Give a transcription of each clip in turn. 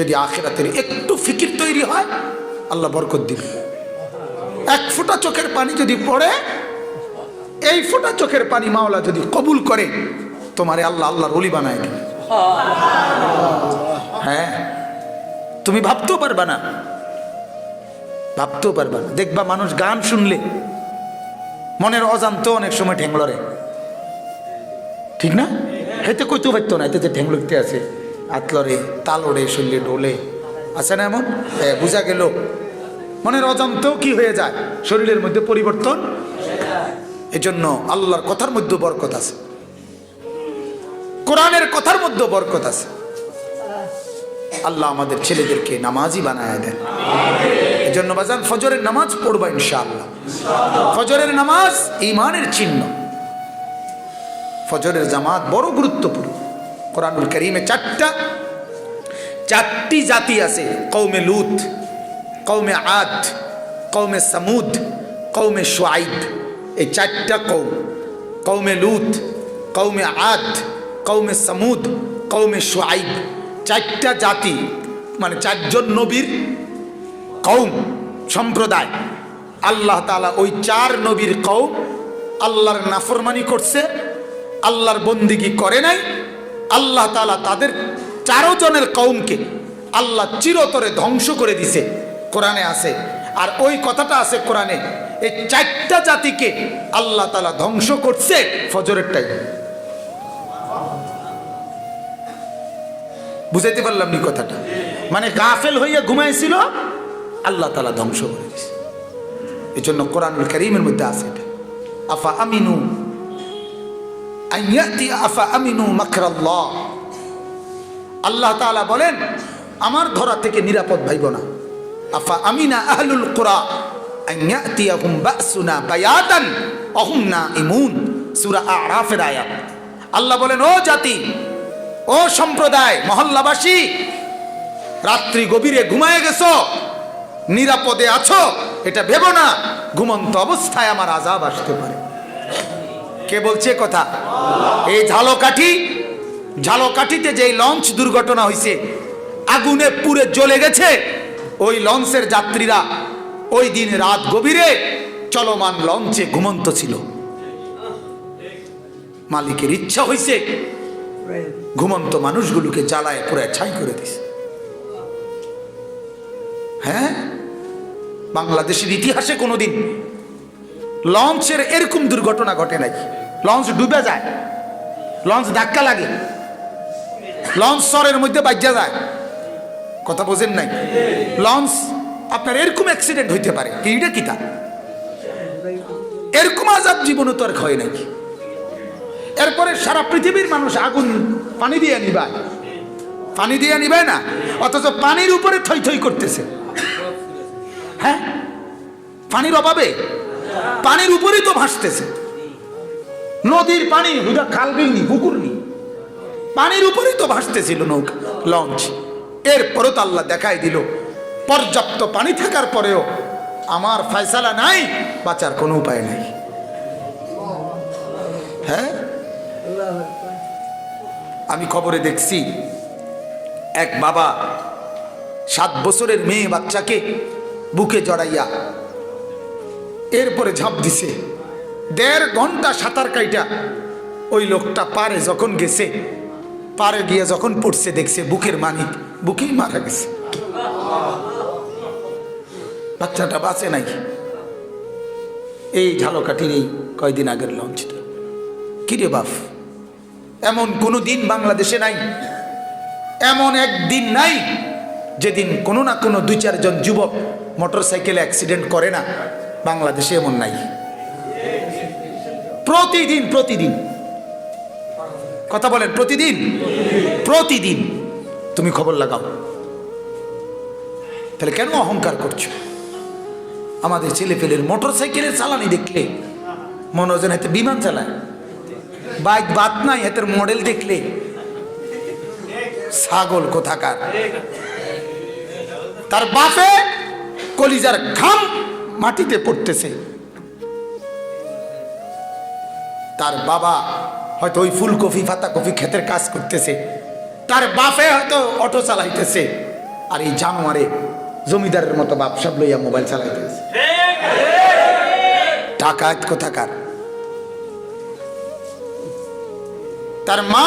যদি আখিরাতের একটু ফিকির তৈরি হয়, আল্লাহ বরকত দিবে। এক ফোঁটা চোখের পানি যদি পড়ে, এই ফোঁটা চোখের পানি মাওলা যদি কবুল করে, তোমারে আল্লাহ আল্লাহর ওলি বানায় দিবে। হ্যাঁ, তুমি ভাবতেও পারবা না, ভাবতেও পারবা না। দেখবা মানুষ গান শুনলে মনের অজান্ত অনেক সময় ঠেংলরে, ঠিক না? হেতে কইতেও পারতো না, এতে যে ঠেংলতে আছে, আতলরে, তালরে, শরীরে ডোলে, আছে না এমন? বোঝা গেল মনের অজান্তেও কি হয়ে যায়, শরীরের মধ্যে পরিবর্তন। এজন্য আল্লাহর কথার মধ্যে বরকত আছে, কোরআনের কথার মধ্যে বরকত আছে। আল্লাহ আমাদের ছেলেদেরকে নামাজি বানায় দেন। এজন্য বাজান ফজরের নামাজ পড়বা ইনশাআল্লাহ। ফজরের নামাজ ঈমানের চিহ্ন। ফজরের জামাত বড় গুরুত্বপূর্ণ। কোরআনুল কারীমে চারটি জাতি আছে, কওমে লূত, কওমে আদ, কওমে সামুদ, কওমে শুআইব। এই চারটা কওম, কওমে লূত, কওমে আদ, কওমে সামুদ, কওমে শুআইব, চারটা জাতি, মানে চারজন নবীর কওম, সম্প্রদায়। আল্লাহ তাআলা ওই চার নবীর কওম আল্লাহর নাফরমানি করছে, আল্লাহর বন্দিগি করে নাই। আল্লাহ তাআলা তাদের 4 জনের কওমকে আল্লাহ চিরতরে ধ্বংস করে দিছে, কোরআনে আছে। আর ওই কথাটা আছে কোরআনে, এই 4টা জাতিকে আল্লাহ তাআলা ধ্বংস করছে ফজরের টাইমে। বুঝাইতে পারলাম নি কথাটা? মানে গাফেল হইয়া ঘুমাইছিল, আল্লাহ তাআলা ধ্বংস করে দিছে। এই জন্য কোরআনুল কারীমের মধ্যে আছে এটা, আফা আমিনু আইয়াতি আফা আমিনু মাকরাল্লাহ। আল্লাহ তাআলা বলেন আমার ধরা থেকে নিরাপদ ভাইব না। আফা আমিনা আহলুল কুরা আইয়াতিয়াহুম বাসুনা বায়াতান ওয়া হুম নাঈমুন, সূরা আরাফের আয়াত। আল্লাহ বলেন ও জাতি, ও সম্প্রদায়, মহল্লাবাসী, রাত্রি গভীরে ঘুমায়ে গেছো, নিরাপদে আছো এটা ভেবো না, ঘুমন্ত অবস্থায় আমার আযাব আসতে পারে। কে বলছে কথা? এই ঝালকাঠিতে যে লঞ্চ দুর্ঘটনা হয়েছে, আগুনে পুড়ে জ্বলে গেছে, ওই লঞ্চের যাত্রীরা ওই দিন রাত গভীরে চলমান লঞ্চে ঘুমন্ত ছিল। মালিকের ইচ্ছা হয়েছে ঘুমন্ত মানুষগুলোকে জ্বালায় পুরো ছাই করে দিছে। হ্যাঁ, বাংলাদেশের ইতিহাসে কোনোদিন লঞ্চের এরকম দুর্ঘটনা ঘটে নাই। লঞ্চ ডুবে যায়, লঞ্চ ধাক্কা লাগে, লঞ্চ সরের মধ্যে বাজ্যা যায়, কথা বোঝেন নাই? লঞ্চ আপনার এরকম অ্যাক্সিডেন্ট হইতে পারে, এইটা কি তা? এরকম আযাব জীবনে তো আর হয় নাই। এরপরে সারা পৃথিবীর মানুষ আগুন পানি দিয়ে নিবায়, পানি দিয়ে নিবায় না, অথচ পানির উপরে থই থই করতেছে। হ্যাঁ, পানির অভাবে পানির উপরেই তো ভাসতেছে। নদীর পানি, হুদা খালবিল নি, পুকুর নি, পানির উপরেই তো ভাসতেছিল নৌকা, লঞ্চ। এরপরও তো আল্লাহ দেখাই দিল পর্যাপ্ত পানি থাকার পরেও আমার ফয়সালা নাই, বাঁচার কোনো উপায় নাই। হ্যাঁ, আমি খবরে দেখছি এক বাবা 7 বছরের মেয়ে বাচ্চাকে বুকে জড়াইয়া এরপরে ঝাঁপ দিছে। 1.5 ঘন্টা সাঁতার কাইটা ওই লোকটা পারে যখন গেছে, পারে গিয়ে যখন পড়ছে দেখছে বুকের মানিক বুকেই মারা গেছে, বাচ্চাটা বাঁচে নাই। এই ঝালকাঠির এই কয়দিন আগের লঞ্চটা। কিরে বাপ, এমন কোনো দিন বাংলাদেশে নাই, এমন একদিন নাই যেদিন কোনো না কোনো 2-4 জন যুবক মোটরসাইকেলে অ্যাক্সিডেন্ট করে না। বাংলাদেশে এমন নাই। প্রতিদিন কথা বলেন, প্রতিদিন তুমি খবর লাগাও। তাহলে কেন অহংকার করছো? আমাদের ছেলেপেলের মোটরসাইকেলের চালানি দেখলে মনে হয় যেন এতে বিমান চালায়, বাইক বাদ নাই, এদের মডেল দেখলে ছাগল কোথাকার। তার বাপে কলিজার ঘাম মাটিতে পড়তেছে, তার বাবা হয়তো ওই ফুলকপি পাতাকপি ক্ষেতের কাজ করতেছে, তার বাপে হয়তো অটো চালাইতেছে, আর এই জানোয়ারে জমিদারের মতো বাপসাপ লইয়া মোবাইল চালাইতে আছে। ডাকাত কোথাকার। তার মা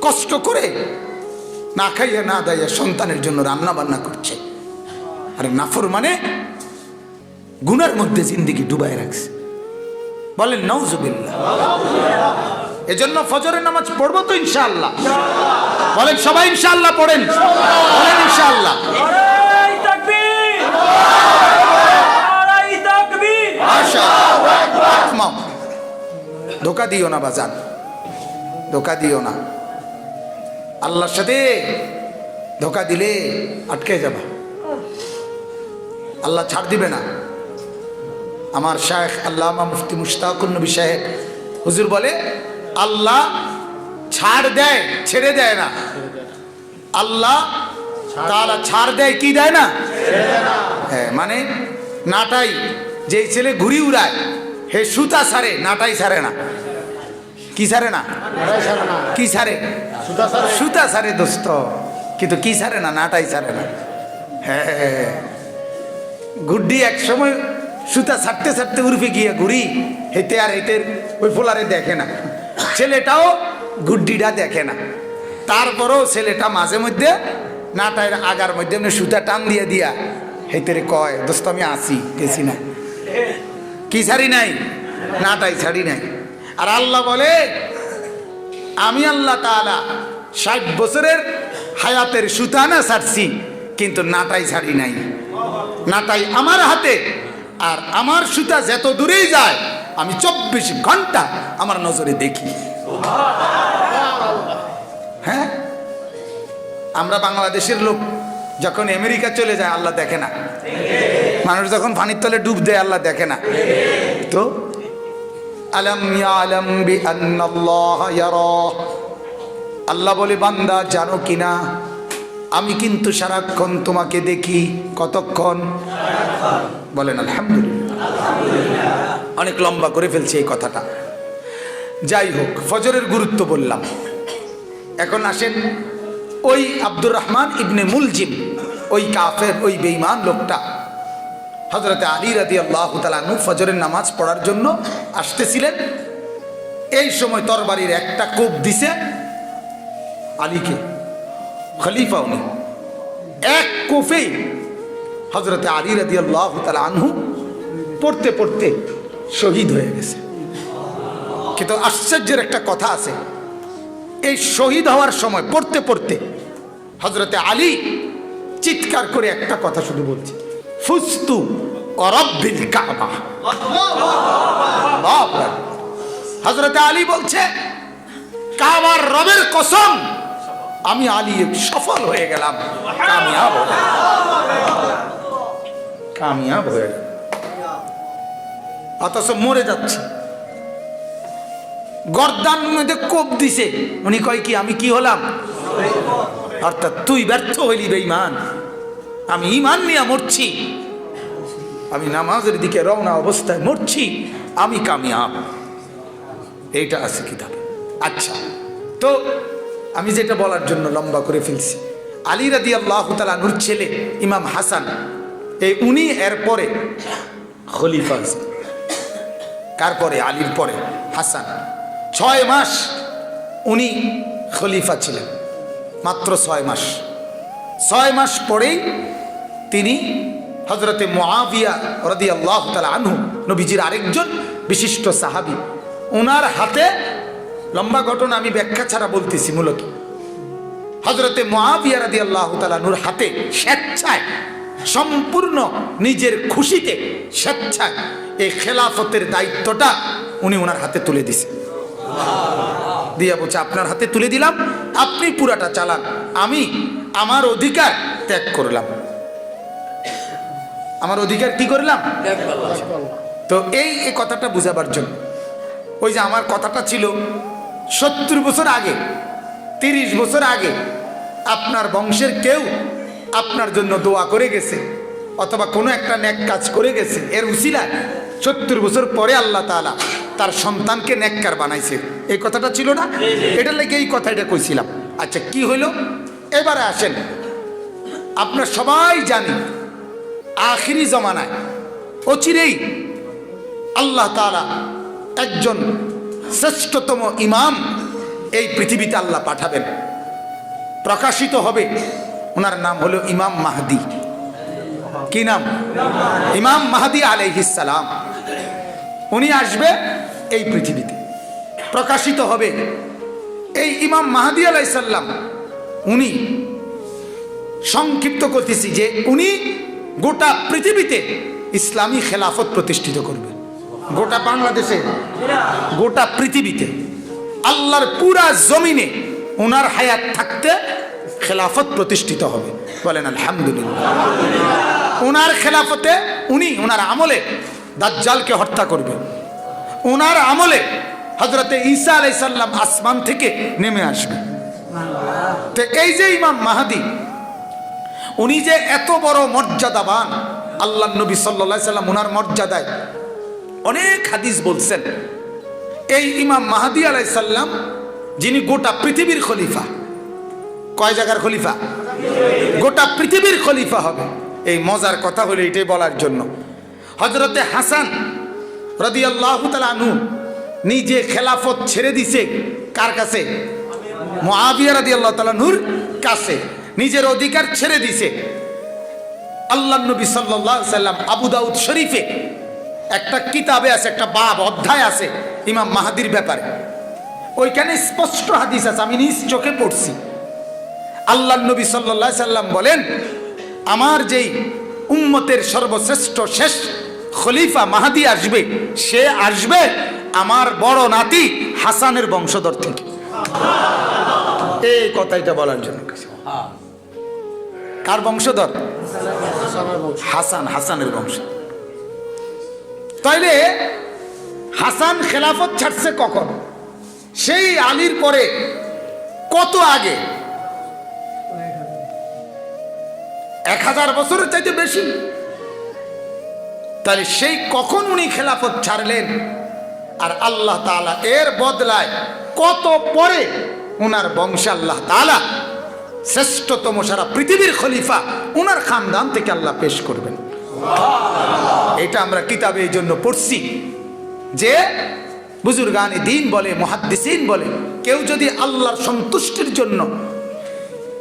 কষ্ট করে না খাইয়া না দাইয়া সন্তানের জন্য রান্না বান্না করছে, আর নাফরমানে গুনার মধ্যে জিন্দেগি ডুবাই রাখছে। বলেন নাউজুবিল্লাহ। এজন্য ফজরের নামাজ পড়বো তো ইনশাআল্লাহ। বলেন সবাই ইনশাআল্লাহ পড়েন, বলেন ইনশাআল্লাহ। ধোকা দিও না বাজান, ধোকা দিও না। আল্লাহর সাথে ধোকা দিলে আটকে যাবা, আল্লাহ ছাড় দিবে না। আমার শায়েখ আল্লামা মুফতি মুশতাকুন নবী সাহেব হুজুর বলে, আল্লাহ ছাড় দেয়, ছেড়ে দেয় না। আল্লাহ তাআলা ছাড় দেয়, কি দেয় না? হ্যাঁ, মানে নাটাই যেই ছেলে ঘুরি উড়ায় হে সুতা ছাড়ে, নাটাই ছাড়ে না। কি ছাড়ে না? কি ছাড়ে? সুতা ছাড়ে দোস্ত, কিন্তু কি ছাড়ে না? নাটাই ছাড়ে না। হ্যাঁ, গুড্ডি এক সময় সুতা ছাড়তে ছাড়তে উর্ফে গিয়ে ঘুরি হেতে আর হেতের ওই ফোলারে দেখে না, ছেলেটাও গুড্ডিটা দেখে না। তারপরেও ছেলেটা মাঝে মধ্যে নাটাইয়ের আগার মধ্যে সুতা টান দিয়ে দিয়া হেতেরে কয়, দোস্ত আমি আসি, গেছি না। কি ছাড়ি নাই? নাটাই ছাড়ি নাই। আর আল্লাহ বলে, আমি আল্লাহ তাআলা 60 বছরের হায়াতের সুতা না ছাড়ছি, কিন্তু নাটাই ছাড়ি নাই। নাটাই আমার হাতে, আর আমার সুতা যত দূরেই যায় আমি 24 ঘন্টা আমার নজরে দেখি। হ্যাঁ, আমরা বাংলাদেশের লোক যখন আমেরিকা চলে যায় আল্লাহ দেখে না, মানুষ যখন পানির তলে ডুব দেয় আল্লাহ দেখে না। তো আলাম ইয়ালাম বিআন্নাল্লাহ ইয়ারা, আল্লাহ বলে বান্দা জানো কিনা আমি কিন্তু সারাক্ষণ তোমাকে দেখি। কতক্ষণ? বলেন আলহামদুলিল্লাহ। অনেক লম্বা করে ফেলছি এই কথাটা। যাই হোক, ফজরের গুরুত্ব বললাম। এখন আসেন, ওই আব্দুর রহমান ইবনে মুলজিম, ওই কাফের, ওই বেঈমান লোকটা হযরতে আলী রাদিয়াল্লাহু তাআলা আনহু ফজরের নামাজ পড়ার জন্য আসতেছিলেন। এই সময় তরবারির একটা কোপ দিছে আলীকে, খলিফা উনি। এক কোপে হযরতে আলী রাদিয়াল্লাহু তাআলা আনহু পড়তে পড়তে শহীদ হয়ে গেছে। কিন্তু আশ্চর্যের একটা কথা আছে, এই শহীদ হওয়ার সময় পড়তে পড়তে হযরতে আলী চিৎকার করে একটা কথা শুধু বলছে, ফুস্তু ওয়া রাব্বিল কাবা। হযরতে আলী বলছে, কাবার রবের কসম, আমি আলী সফল হয়ে গেলাম, কামিয়াব হয়ে গেলাম। অথচ মরে যাচ্ছে, গর্দান মধ্যে কোপ দিছে। উনি কয় কি, আমি কি হলাম? অর্থাৎ তুই ব্যর্থ হইলি বেঈমান, আমি ঈমান নিয়ে মরছি, আমি নামাজের দিকে রওনা অবস্থায় মরছি, আমি কামিয়াব। এইটা আছে কিতাবে। আচ্ছা, তো আমি যেটা বলার জন্য লম্বা করে ফেলছি, আলী রাদিয়াল্লাহু তাআলা আনহুর ছেলে ইমাম হাসান, এই উনি এরপরে খলিফা হয়েছে। কার পরে? আলীর পরে হাসান। 6 মাস উনি খলিফা ছিলেন, মাত্র 6 মাস। 6 মাস পরেই তিনি হযরতে মুআবিয়া রাদিয়াল্লাহু তাআলা আনহু, নবীজির আরেকজন বিশিষ্ট সাহাবী, ওনার হাতে, লম্বা ঘটনা আমি ব্যাখ্যা ছাড়া বলতেছি, মূলত হযরতে মুআবিয়া রাদিয়াল্লাহু তাআলা আনহুর হাতে স্বেচ্ছায়, সম্পূর্ণ নিজের খুশিতে স্বেচ্ছায় এই খেলাফতের দায়িত্বটা উনি ওনার হাতে তুলে দিয়েছেন। দিয়া বলছে, আপনার হাতে তুলে দিলাম, আপনি পুরাটা চালান, আমি আমার অধিকার ত্যাগ করলাম। আমার অধিকার কি করলাম? তো এই কথাটা বুঝাবার জন্য, ওই যে আমার কথাটা ছিল 70 বছর আগে, 30 বছর আগে আপনার বংশের কেউ আপনার জন্য দোয়া করে গেছে, অথবা কোনো একটা নেক কাজ করে গেছে, এর উসিলায় 70 বছর পরে আল্লাহ তাআলা তার সন্তানকে নেককার বানাইছে। এই কথাটা ছিল না? এটা লেগে এই কথাটা কইছিলাম। আচ্ছা, কি হইল? এবারে আসেন, আমরা সবাই জানি আখিরি জমানায় অচিরেই আল্লাহ তাআলা একজন শ্রেষ্ঠতম ইমাম এই পৃথিবীতে আল্লাহ পাঠাবেন, প্রকাশিত হবে। ওনার নাম হলো ইমাম মাহদি। কি নাম? ইমাম মাহদি আলাইহিস সালাম। উনি আসবে এই পৃথিবীতে, প্রকাশিত হবে। এই ইমাম মাহদি আলাইহিস সালাম উনি, সংক্ষিপ্ত করতেছি যে উনি গোটা পৃথিবীতে ইসলামী খেলাফত প্রতিষ্ঠিত করবে। গোটা বাংলাদেশে, গোটা পৃথিবীতে, আল্লাহর পুরা জমিনে ওনার হায়াত থাকতে খেলাফত প্রতিষ্ঠিত হবে। বলেন আলহামদুলিল্লাহ। ওনার খেলাফতে উনি, ওনার আমলে দাজ্জালকে হত্যা করবেন। ওনার আমলে হযরতে ঈসা আলাইহিস সালাম আসমান থেকে নেমে আসবে। তো এই যে ইমাম মাহদি, উনি যে এত বড় মর্যাদাবান, আল্লাহ নবী সাল্লাল্লাহু আলাইহি সাল্লাম ওনার মর্যাদায় অনেক হাদিস বলছেন। এই ইমাম মাহদি আলাইহিস সালাম যিনি গোটা পৃথিবীর খলিফা। কয় জায়গার খলিফা? গোটা পৃথিবীর খলিফা হবে। এই মজার কথা হলো এটাই বলার জন্য, হযরতে হাসান রাদিয়াল্লাহু তাআলা আনহু নিজে খেলাফত ছেড়ে দিছে কার কাছে? মুআবিয়া রাদিয়াল্লাহু তাআলা আনহুর কাছে নিজের অধিকার ছেড়ে দিছে। আল্লাহ নবী সাল্লাল্লাহু আলাইহি সাল্লাম আবু দাউদ শরীফে একটা কিতাবে আছে, একটা বাব অধ্যায় আছে ইমাম মাহদির ব্যাপারে। ওইখানে স্পষ্ট হাদিস আছে, আমি নিজ চোখে পড়ছি। আল্লাহ নবী সাল্লাল্লাহু আলাইহি সাল্লাম বলেন, আমার যেই উম্মতের সর্বশ্রেষ্ঠ শেষ খলিফা মাহদি আসবে, সে আসবে আমার বড় নাতি হাসানের বংশধর থেকে। এই কথাটা বলার জন্য। কার বংশধর? হাসান, হাসানের বংশধর। তাইলে হাসান খেলাফত ছাড়ছে কখন? সেই আলীর পরে কত আগে? 1000 বছরের চাইতে বেশি। তাহলে সেই কখন উনি খেলাফত ছাড়লেন, আর আল্লাহ তাআলা এর বদলায় কত পরে উনার বংশে আল্লাহ তাআলা শ্রেষ্ঠতম সারা পৃথিবীর খলিফা উনার খানদান থেকে আল্লাহ পেশ করবেন। এটা আমরা কিতাবে এই জন্য পড়ছি যে বুজুর্গানে দ্বীন বলে, মুহাদ্দিসিন বলে, কেউ যদি আল্লাহর সন্তুষ্টির জন্য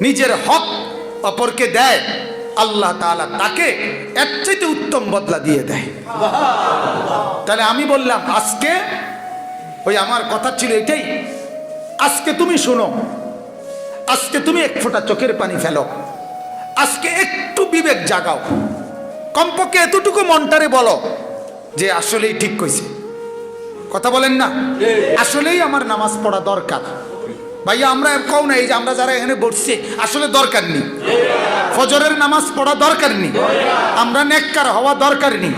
নিজের হক অপরকে দেয়, আল্লাহ তাআলা তাকে এর চাইতে উত্তম বদলা দিয়ে দেয়। তাহলে আমি বললাম আজকে, ওই আমার কথা ছিল এটাই, আজকে তুমি শোনো, আজকে তুমি এক ফোঁটা চোখের পানি ফেলো, আজকে একটু বিবেক জাগাও, কমপক্ষে এতটুকু মনটারে বলো যে আসলেই ঠিক কইছে। কথা বলেন না? আসলেই আমার নামাজ পড়া দরকার। ভাইয়া আমরা কও না, এই যে আমরা যারা এখানে বসছি আসলে দরকার নেই, ফজরের নামাজ পড়া দরকার নেই, আমরা নেককার হওয়া দরকার নেই,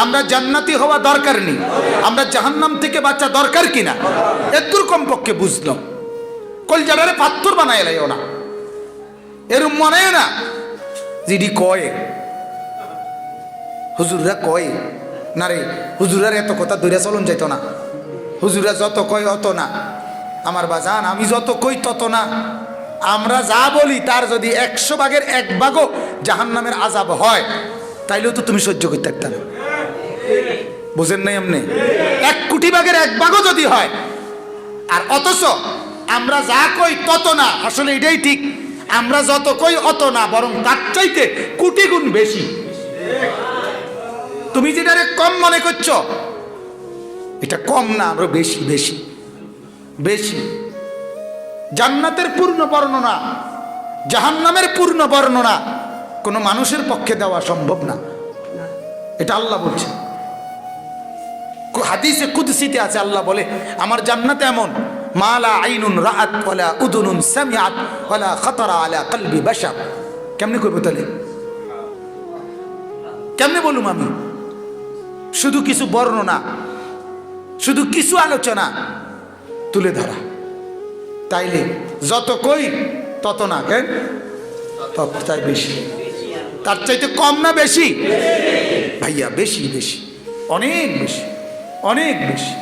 আমরা জান্নাতি হওয়া দরকার নেই, আমরা জাহান্নাম থেকে বাঁচা দরকার কিনা এতদূর কমপক্ষে বুঝলাম। কলজারে পাথর বানায় লাইও না, এরম মনে না যিনি কয় হুজুররা কয় না রে, হুজুরার এত কথা দূরে চলন যাইত না, হুজুরা যত কয় অত না। আমার বাজান, আমি যত কই তত না। আমরা যা বলি তার যদি 100 ভাগের 1 ভাগও জাহান্নামের আযাব হয়, তাইলেও তো তুমি সহ্য করতে পারতে না। বুঝেন নাই? এমনি 1 কোটি ভাগের 1 ভাগও যদি হয়, আর অথচ আমরা যা কই তত না, আসলে এটাই ঠিক। আমরা যত কই অত না, বরং তার চাইতে কোটি গুণ বেশি। তুমি যেটারে কম মনে করছো, এটা কম না, আমরা বেশি বেশি বেশি। জান্নাতের পূর্ণ বর্ণনা, জাহান্নামের পূর্ণ বর্ণনা কোনো মানুষের পক্ষে দেওয়া সম্ভব না। এটা আল্লাহ বলছে, হাদিসে কুদসিতে আছে, আল্লাহ বলে আমার জান্নাত এমন মালা আইনুন রাআত ওয়ালা উদুনুন সামিআত ওয়ালা খাতারা আলা কলবি বাশার। কেমনে কইব তাহলে? কেমনে বলুম আমি? শুধু কিছু বর্ণনা, শুধু কিছু আলোচনা তুলে ধরা। তাইলে যত কই তত না, কেন তত তাই বেশি, তার চাইতে কম না বেশি? ভাইয়া বেশি বেশি, অনেক বেশি, অনেক বেশি।